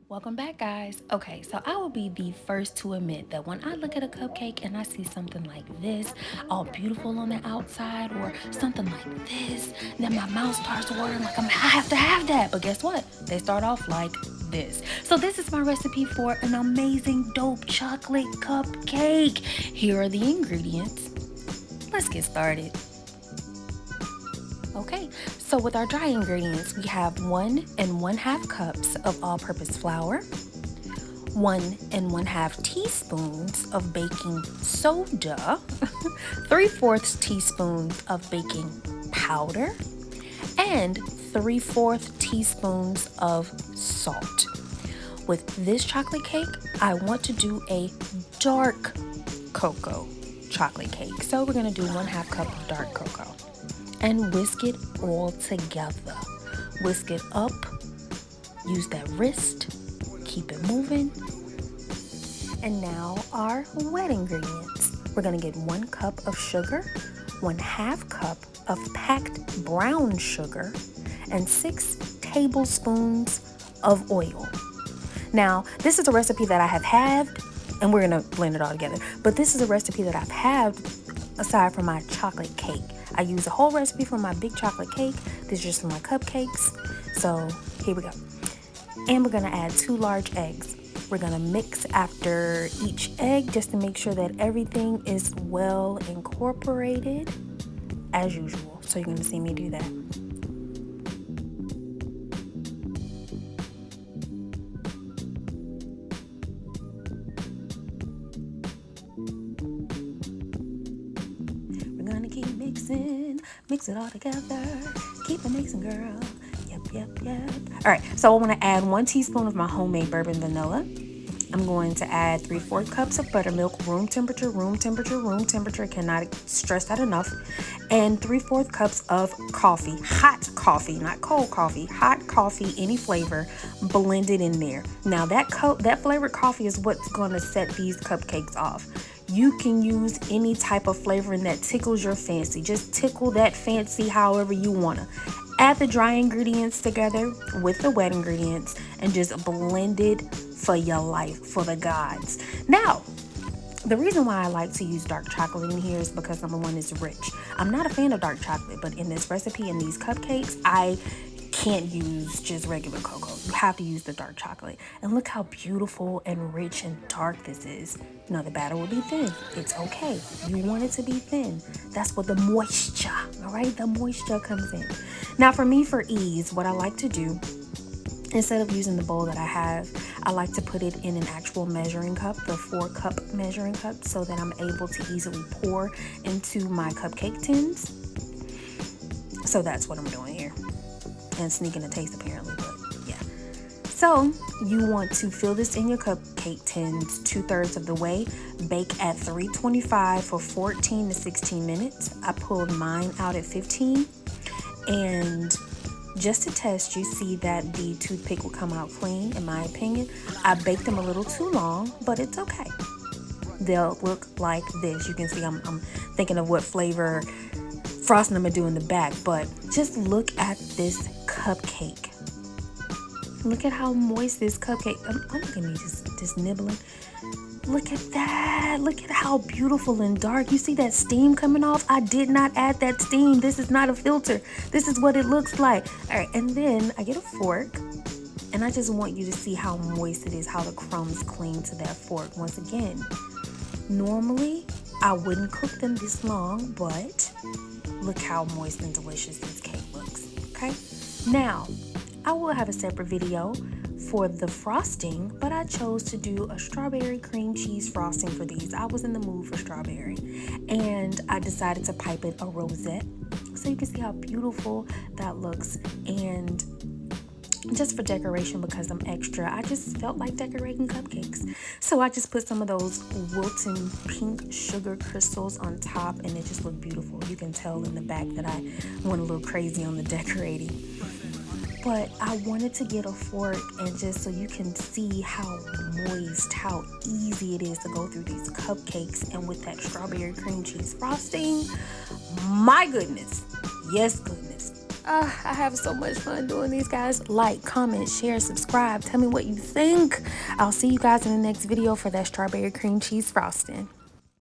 Welcome back, guys. Okay, so I will be the first to admit that when I look at a cupcake and I see something like this, all beautiful on the outside, or something like this, then my mouth starts watering like I have to have that. But guess what? They start off like this. So this is my recipe for an amazing dope chocolate cupcake. Here are the ingredients. Let's get started. Okay, so with our dry ingredients, we have 1 1/2 cups of all-purpose flour, 1 1/2 teaspoons of baking soda, 3/4 teaspoons of baking powder, and 3/4 teaspoons of salt. With this chocolate cake, I want to do a dark cocoa chocolate cake. So we're gonna do 1/2 cup of dark cocoa and whisk it all together. Whisk it up, use that wrist, keep it moving. And now our wet ingredients. We're gonna get 1 cup of sugar, 1/2 cup of packed brown sugar, and 6 tablespoons of oil. Now, this is a recipe that I have halved, and we're gonna blend it all together. But this is a recipe that I've halved aside from my chocolate cake. I use a whole recipe for my big chocolate cake. This is just for my cupcakes. So here we go. And we're gonna add 2 large eggs. We're gonna mix after each egg just to make sure that everything is well incorporated as usual. So you're gonna see me do that. We're gonna keep mixing, mix it all together. Keep it mixing, girl. Yep. All right, so I want to add 1 teaspoon of my homemade bourbon vanilla. I'm going to add 3/4 cups of buttermilk, room temperature. Cannot stress that enough. And 3/4 cups of coffee, hot coffee, not cold coffee, hot coffee, any flavor, blended in there. Now that flavored coffee is what's going to set these cupcakes off. You can use any type of flavoring that tickles your fancy. Just tickle that fancy however you want to. Add the dry ingredients together with the wet ingredients and just blend it for your life, for the gods. Now, the reason why I like to use dark chocolate in here is because number one, it's rich. I'm not a fan of dark chocolate, but in this recipe, in these cupcakes, I can't use just regular cocoa. You have to use the dark chocolate. And look how beautiful and rich and dark this is. No, the batter will be thin. It's okay. You want it to be thin. That's what the moisture, all right? The moisture comes in. Now for me, for ease, what I like to do, instead of using the bowl that I have, I like to put it in an actual measuring cup, the 4-cup measuring cup, so that I'm able to easily pour into my cupcake tins. So that's what I'm doing here. And sneaking a taste apparently, but yeah. So you want to fill this in your cupcake tins 2/3 of the way. Bake at 325 for 14 to 16 minutes. I pulled mine out at 15. And just to test, you see that the toothpick will come out clean, in my opinion. I baked them a little too long, but it's okay. They'll look like this. You can see I'm thinking of what flavor frosting I'm gonna do in the back, but just look at this cupcake. Look at how moist this cupcake. I'm looking at me just nibbling. Look at that. Look at how beautiful and dark. You see that steam coming off? I did not add that steam. This is not a filter. This is what it looks like. All right, and then I get a fork, and I just want you to see how moist it is, how the crumbs cling to that fork. Once again, normally I wouldn't cook them this long, but look how moist and delicious this cake looks, okay? Now, I will have a separate video for the frosting, but I chose to do a strawberry cream cheese frosting for these. I was in the mood for strawberry, and I decided to pipe it a rosette, so you can see how beautiful that looks. And just for decoration, because I'm extra, I just felt like decorating cupcakes. So I just put some of those wilton pink sugar crystals on top, and it just looked beautiful. You can tell in the back that I went a little crazy on the decorating. But I wanted to get a fork, and just so you can see how moist, how easy it is to go through these cupcakes. And with that strawberry cream cheese frosting, my goodness, yes goodness. I have so much fun doing these, guys. Like, comment, share, subscribe. Tell me what you think. I'll see you guys in the next video for that strawberry cream cheese frosting.